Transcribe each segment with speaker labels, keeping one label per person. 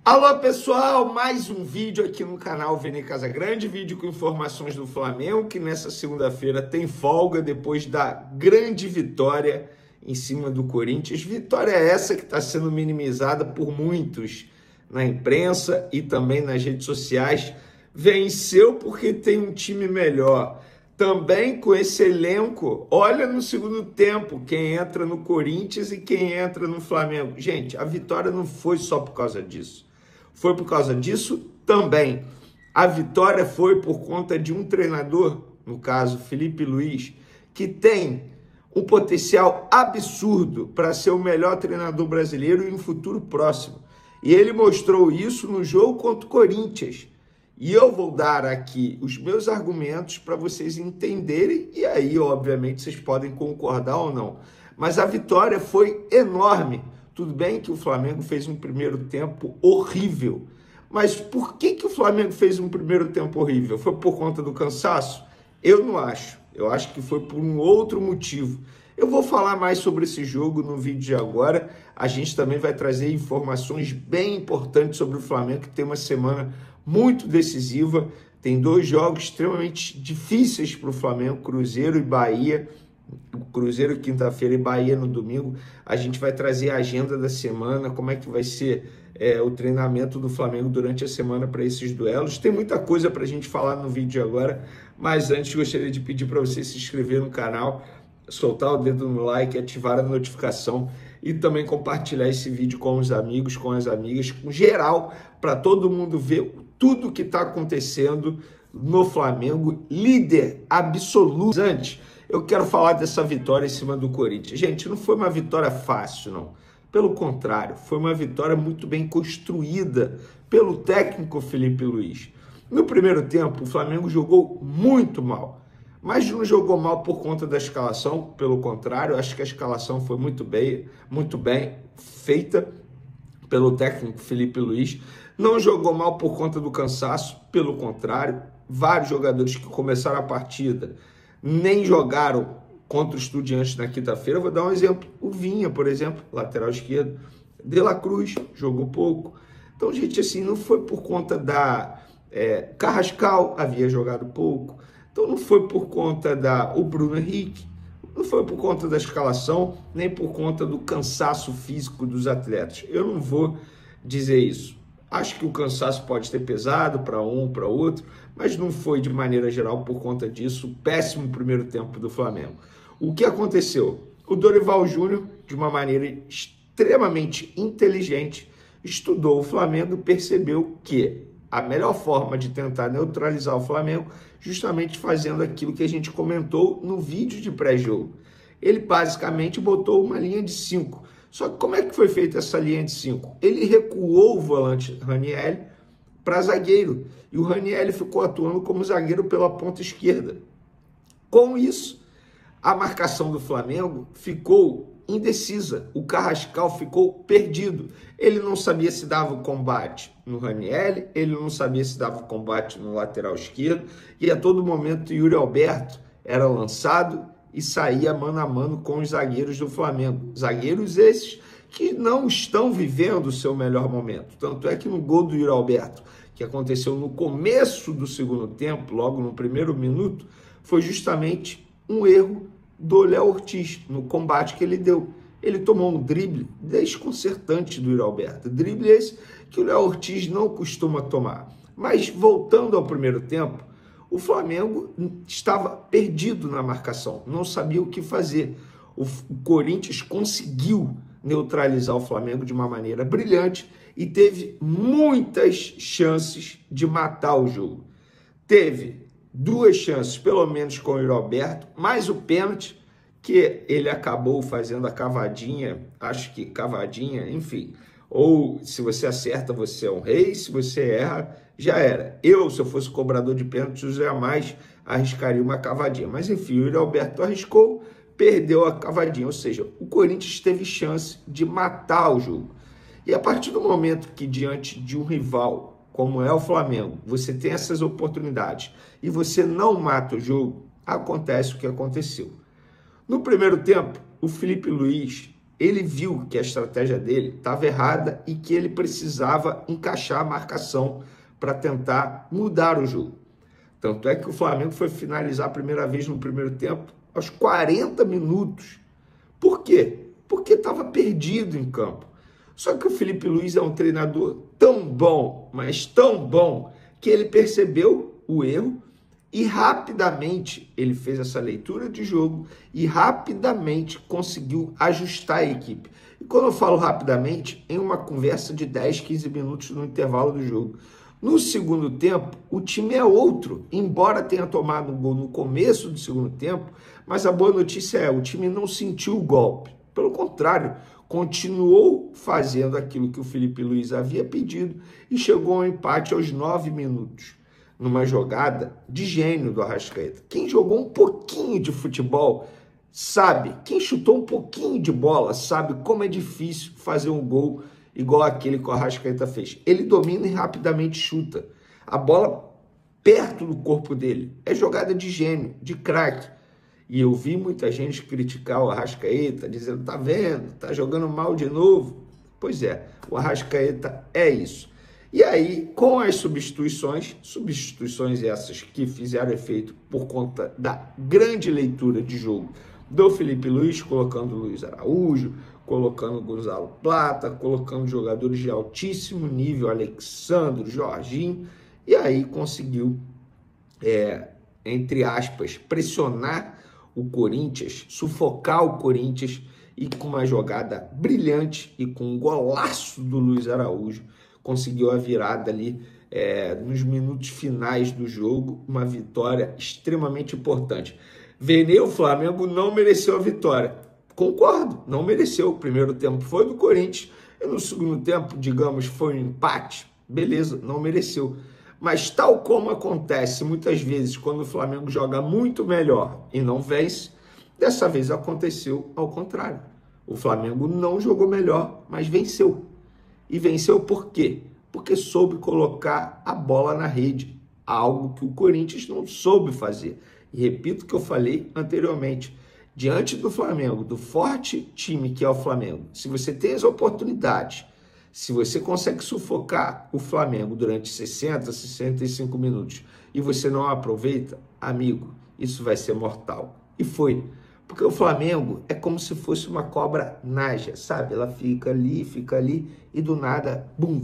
Speaker 1: Alô pessoal, mais um vídeo aqui no canal Vene Casagrande, vídeo com informações do Flamengo, que nessa segunda-feira tem folga depois da grande vitória em cima do Corinthians. Vitória essa que está sendo minimizada por muitos na imprensa e também nas redes sociais. Venceu porque tem um time melhor. Também com esse elenco, olha no segundo tempo quem entra no Corinthians e quem entra no Flamengo. Gente, a vitória não foi só por causa disso. Foi por causa disso também. A vitória foi por conta de um treinador, no caso Felipe Luiz, que tem um potencial absurdo para ser o melhor treinador brasileiro em um futuro próximo. E ele mostrou isso no jogo contra o Corinthians. E eu vou dar aqui os meus argumentos para vocês entenderem, e aí, obviamente, vocês podem concordar ou não. Mas a vitória foi enorme. Tudo bem que o Flamengo fez um primeiro tempo horrível, mas por que o Flamengo fez um primeiro tempo horrível? Foi por conta do cansaço? Eu não acho. Eu acho que foi por um outro motivo. Eu vou falar mais sobre esse jogo no vídeo de agora. A gente também vai trazer informações bem importantes sobre o Flamengo, que tem uma semana muito decisiva. Tem dois jogos extremamente difíceis para o Flamengo, Cruzeiro e Bahia. O Cruzeiro quinta-feira e Bahia no domingo. A gente vai trazer a agenda da semana, como é que vai ser o treinamento do Flamengo durante a semana para esses duelos. Tem muita coisa para a gente falar no vídeo agora, mas antes gostaria de pedir para você se inscrever no canal, soltar o dedo no like, ativar a notificação e também compartilhar esse vídeo com os amigos, com as amigas, com geral, para todo mundo ver tudo que está acontecendo no Flamengo, líder absoluto. Antes, eu quero falar dessa vitória em cima do Corinthians. Gente, não foi uma vitória fácil, não. Pelo contrário, foi uma vitória muito bem construída pelo técnico Felipe Luiz. No primeiro tempo, o Flamengo jogou muito mal, mas não jogou mal por conta da escalação. Pelo contrário, acho que a escalação foi muito bem feita pelo técnico Felipe Luiz. Não jogou mal por conta do cansaço, pelo contrário, vários jogadores que começaram a partida nem jogaram contra o Estudiantes na quinta-feira. Vou dar um exemplo. O Vinha, por exemplo, lateral esquerdo. De La Cruz, jogou pouco. Então, gente, assim, não foi por conta da... Carrascal havia jogado pouco. Então, não foi por conta o Bruno Henrique. Não foi por conta da escalação, nem por conta do cansaço físico dos atletas. Eu não vou dizer isso. Acho que o cansaço pode ter pesado para um, para outro, mas não foi de maneira geral por conta disso. O péssimo primeiro tempo do Flamengo. O que aconteceu? O Dorival Júnior, de uma maneira extremamente inteligente, estudou o Flamengo e percebeu que a melhor forma de tentar neutralizar o Flamengo, justamente fazendo aquilo que a gente comentou no vídeo de pré-jogo. Ele basicamente botou uma linha de 5. Só que como é que foi feita essa linha de 5? Ele recuou o volante Ranieri para zagueiro. E o Ranieri ficou atuando como zagueiro pela ponta esquerda. Com isso, a marcação do Flamengo ficou indecisa. O Carrascal ficou perdido. Ele não sabia se dava o combate no Ranieri, ele não sabia se dava o combate no lateral esquerdo. E a todo momento o Yuri Alberto era lançado e saía mano a mano com os zagueiros do Flamengo. Zagueiros esses que não estão vivendo o seu melhor momento. Tanto é que no gol do Yuri Alberto, que aconteceu no começo do segundo tempo, logo no primeiro minuto, foi justamente um erro do Léo Ortiz, no combate que ele deu. Ele tomou um drible desconcertante do Yuri Alberto. Drible esse que o Léo Ortiz não costuma tomar. Mas voltando ao primeiro tempo, o Flamengo estava perdido na marcação, não sabia o que fazer. O Corinthians conseguiu neutralizar o Flamengo de uma maneira brilhante e teve muitas chances de matar o jogo. Teve duas chances, pelo menos com o Yuri Alberto, mais o pênalti, que ele acabou fazendo a cavadinha, acho que cavadinha, enfim. Ou se você acerta, você é um rei, se você erra, já era. Eu, se eu fosse cobrador de pênaltis, eu jamais arriscaria uma cavadinha. Mas enfim, o Yuri Alberto arriscou, perdeu a cavadinha. Ou seja, o Corinthians teve chance de matar o jogo. E a partir do momento que, diante de um rival, como é o Flamengo, você tem essas oportunidades e você não mata o jogo, acontece o que aconteceu. No primeiro tempo, o Felipe Luiz, ele viu que a estratégia dele estava errada e que ele precisava encaixar a marcação para tentar mudar o jogo. Tanto é que o Flamengo foi finalizar a primeira vez no primeiro tempo aos 40 minutos. Por quê? Porque estava perdido em campo. Só que o Felipe Luiz é um treinador tão bom, mas tão bom, que ele percebeu o erro e rapidamente ele fez essa leitura de jogo e rapidamente conseguiu ajustar a equipe. E quando eu falo rapidamente, em uma conversa de 10, 15 minutos no intervalo do jogo. No segundo tempo, o time é outro, embora tenha tomado um gol no começo do segundo tempo, mas a boa notícia é, o time não sentiu o golpe. Pelo contrário, continuou fazendo aquilo que o Felipe Luiz havia pedido e chegou ao empate aos 9 minutos, numa jogada de gênio do Arrascaeta. Quem jogou um pouquinho de futebol sabe, quem chutou um pouquinho de bola sabe como é difícil fazer um gol igual aquele que o Arrascaeta fez. Ele domina e rapidamente chuta. A bola perto do corpo dele. É jogada de gênio, de craque. E eu vi muita gente criticar o Arrascaeta, dizendo, tá vendo, tá jogando mal de novo. Pois é, o Arrascaeta é isso. E aí, com as substituições essas que fizeram efeito por conta da grande leitura de jogo do Felipe Luiz, colocando o Luiz Araújo, colocando o Gonzalo Plata, colocando jogadores de altíssimo nível, Alexandre, Jorginho, e aí conseguiu, entre aspas, pressionar o Corinthians, sufocar o Corinthians, e com uma jogada brilhante e com um golaço do Luiz Araújo, conseguiu a virada ali nos minutos finais do jogo, uma vitória extremamente importante. Vene, o Flamengo não mereceu a vitória. Concordo, não mereceu. O primeiro tempo foi do Corinthians e no segundo tempo, digamos, foi um empate. Beleza, não mereceu. Mas tal como acontece muitas vezes quando o Flamengo joga muito melhor e não vence, dessa vez aconteceu ao contrário. O Flamengo não jogou melhor, mas venceu. E venceu por quê? Porque soube colocar a bola na rede, algo que o Corinthians não soube fazer. E repito o que eu falei anteriormente, diante do Flamengo, do forte time que é o Flamengo, se você tem as oportunidades, se você consegue sufocar o Flamengo durante 60, 65 minutos e você não aproveita, amigo, isso vai ser mortal. E foi. Porque o Flamengo é como se fosse uma cobra naja, sabe? Ela fica ali e do nada, bum,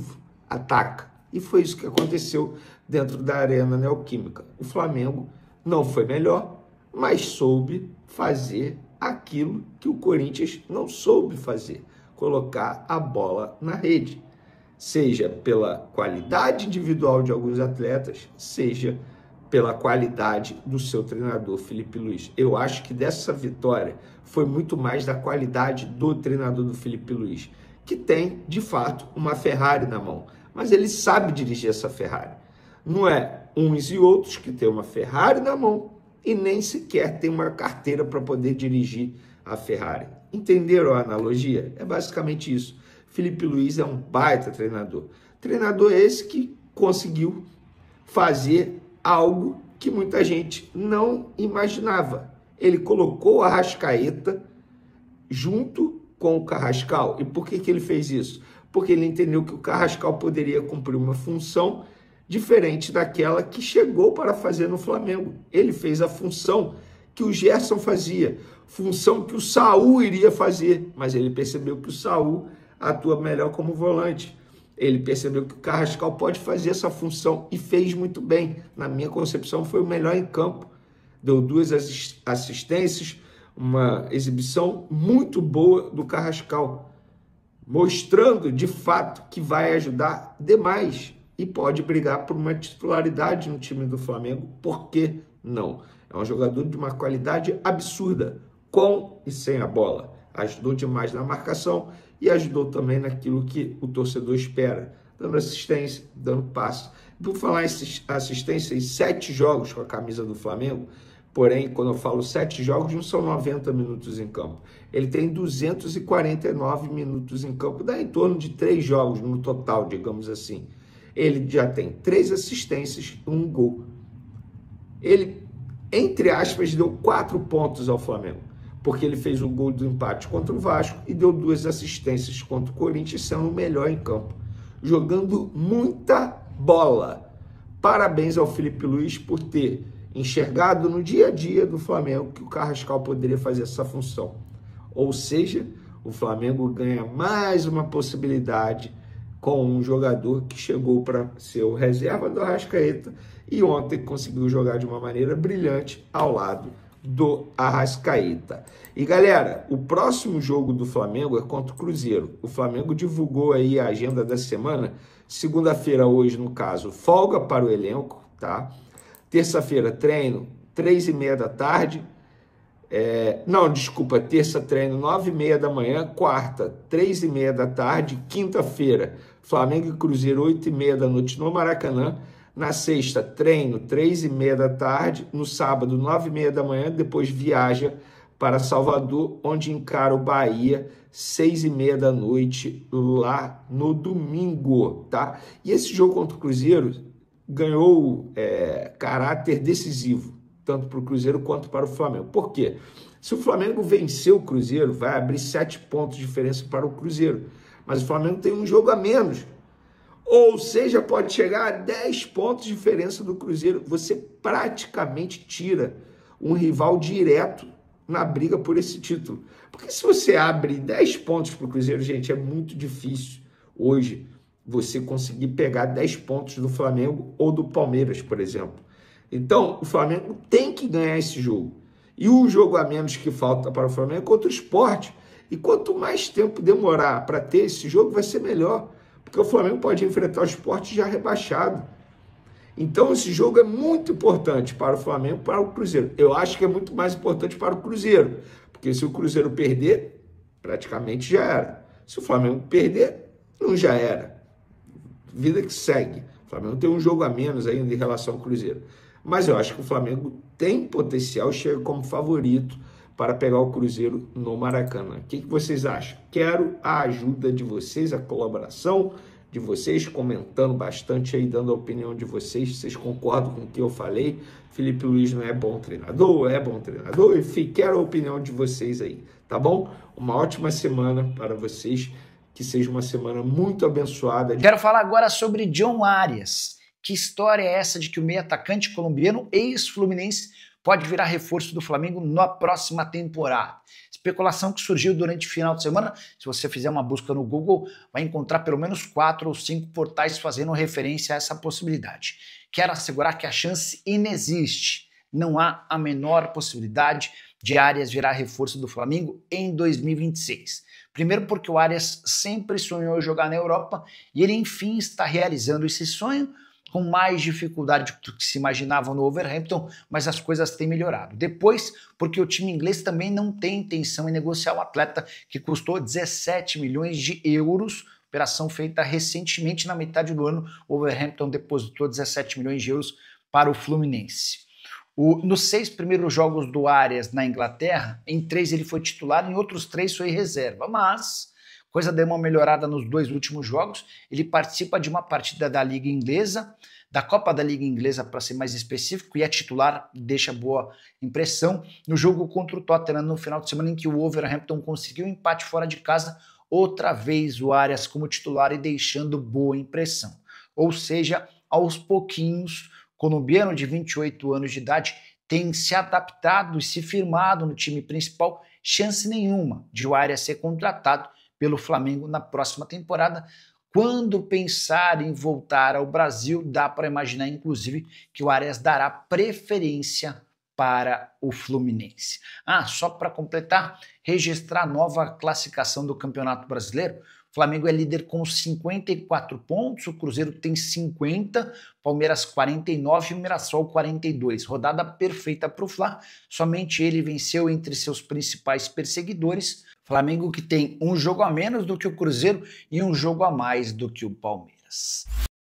Speaker 1: ataca. E foi isso que aconteceu dentro da Arena Neoquímica. O Flamengo não foi melhor, mas soube fazer aquilo que o Corinthians não soube fazer, colocar a bola na rede, seja pela qualidade individual de alguns atletas, seja pela qualidade do seu treinador, Felipe Luiz. Eu acho que dessa vitória foi muito mais da qualidade do treinador do Felipe Luiz, que tem, de fato, uma Ferrari na mão, mas ele sabe dirigir essa Ferrari. Não é uns e outros que tem uma Ferrari na mão e nem sequer tem uma carteira para poder dirigir a Ferrari. Entenderam a analogia? É basicamente isso. Felipe Luiz é um baita treinador. Treinador esse que conseguiu fazer algo que muita gente não imaginava. Ele colocou a Arrascaeta junto com o Carrascal. E por que ele fez isso? Porque ele entendeu que o Carrascal poderia cumprir uma função diferente daquela que chegou para fazer no Flamengo. Ele fez a função que o Gerson fazia, função que o Saul iria fazer, mas ele percebeu que o Saul atua melhor como volante. Ele percebeu que o Carrascal pode fazer essa função e fez muito bem. Na minha concepção, foi o melhor em campo. Deu 2 assistências, uma exibição muito boa do Carrascal, mostrando de fato que vai ajudar demais e pode brigar por uma titularidade no time do Flamengo. Por que não? É um jogador de uma qualidade absurda, com e sem a bola. Ajudou demais na marcação e ajudou também naquilo que o torcedor espera, dando assistência, dando passe. Por falar em assistência, em 7 jogos com a camisa do Flamengo, porém, quando eu falo 7 jogos, não são 90 minutos em campo. Ele tem 249 minutos em campo, dá em torno de 3 jogos no total, digamos assim. Ele já tem 3 assistências e 1 gol. Ele, entre aspas, deu 4 pontos ao Flamengo. porque ele fez o gol do empate contra o Vasco e deu 2 assistências contra o Corinthians, sendo o melhor em campo, jogando muita bola. Parabéns ao Felipe Luiz por ter enxergado no dia a dia do Flamengo que o Carrascal poderia fazer essa função. Ou seja, o Flamengo ganha mais uma possibilidade com um jogador que chegou para ser o reserva do Arrascaeta e ontem conseguiu jogar de uma maneira brilhante ao lado do Arrascaeta. E galera, o próximo jogo do Flamengo é contra o Cruzeiro. O Flamengo divulgou aí a agenda da semana. Segunda-feira, hoje no caso, folga para o elenco, tá? Terça-feira, treino, 3h30 da tarde. Terça treino 9h30 da manhã, quarta 3h30 da tarde, quinta-feira Flamengo e Cruzeiro 8h30 da noite no Maracanã, na sexta treino 3h30 da tarde, no sábado 9h30 da manhã, depois viaja para Salvador, onde encara o Bahia 6h30 da noite lá no domingo, tá? E esse jogo contra o Cruzeiro ganhou caráter decisivo, tanto para o Cruzeiro quanto para o Flamengo. Por quê? Se o Flamengo vencer o Cruzeiro, vai abrir 7 pontos de diferença para o Cruzeiro. Mas o Flamengo tem um jogo a menos. Ou seja, pode chegar a 10 pontos de diferença do Cruzeiro. Você praticamente tira um rival direto na briga por esse título. Porque se você abre 10 pontos para o Cruzeiro, gente, é muito difícil hoje você conseguir pegar 10 pontos do Flamengo ou do Palmeiras, por exemplo. Então, o Flamengo tem que ganhar esse jogo. E o jogo a menos que falta para o Flamengo é contra o Sport. E quanto mais tempo demorar para ter esse jogo, vai ser melhor. Porque o Flamengo pode enfrentar o Sport já rebaixado. Então, esse jogo é muito importante para o Flamengo e para o Cruzeiro. Eu acho que é muito mais importante para o Cruzeiro. Porque se o Cruzeiro perder, praticamente já era. Se o Flamengo perder, não já era. Vida que segue. O Flamengo tem um jogo a menos ainda em relação ao Cruzeiro. Mas eu acho que o Flamengo tem potencial, chega como favorito para pegar o Cruzeiro no Maracanã. O que vocês acham? Quero a ajuda de vocês, a colaboração de vocês, comentando bastante aí, dando a opinião de vocês. Vocês concordam com o que eu falei? Felipe Luiz não é bom treinador, enfim, quero a opinião de vocês aí, tá bom? Uma ótima semana para vocês, que seja uma semana muito abençoada.
Speaker 2: Quero falar agora sobre John Arias. Que história é essa de que o meio atacante colombiano, ex-fluminense, pode virar reforço do Flamengo na próxima temporada? Especulação que surgiu durante o final de semana. Se você fizer uma busca no Google, vai encontrar pelo menos 4 ou 5 portais fazendo referência a essa possibilidade. Quero assegurar que a chance inexiste. Não há a menor possibilidade de Arias virar reforço do Flamengo em 2026. Primeiro porque o Arias sempre sonhou jogar na Europa e ele enfim está realizando esse sonho, com mais dificuldade do que se imaginava no Wolverhampton, mas as coisas têm melhorado. Depois, porque o time inglês também não tem intenção em negociar o atleta, que custou 17 milhões de euros, operação feita recentemente na metade do ano. O Wolverhampton depositou 17 milhões de euros para o Fluminense. Nos 6 primeiros jogos do Arias na Inglaterra, em 3 ele foi titular, em outros 3 foi reserva, mas coisa deu uma melhorada nos 2 últimos jogos. Ele participa de uma partida da Liga Inglesa, da Copa da Liga Inglesa para ser mais específico, e é titular, deixa boa impressão. No jogo contra o Tottenham no final de semana, em que o Wolverhampton conseguiu um empate fora de casa, outra vez o Arias como titular e deixando boa impressão. Ou seja, aos pouquinhos, o colombiano de 28 anos de idade tem se adaptado e se firmado no time principal. Chance nenhuma de o Arias ser contratado pelo Flamengo na próxima temporada. Quando pensar em voltar ao Brasil, dá para imaginar, inclusive, que o Arias dará preferência para o Fluminense. Só para completar, registrar a nova classificação do Campeonato Brasileiro. O Flamengo é líder com 54 pontos, o Cruzeiro tem 50, Palmeiras 49 e o Mirassol 42. Rodada perfeita para o Fla, somente ele venceu entre seus principais perseguidores. Flamengo que tem um jogo a menos do que o Cruzeiro e um jogo a mais do que o Palmeiras.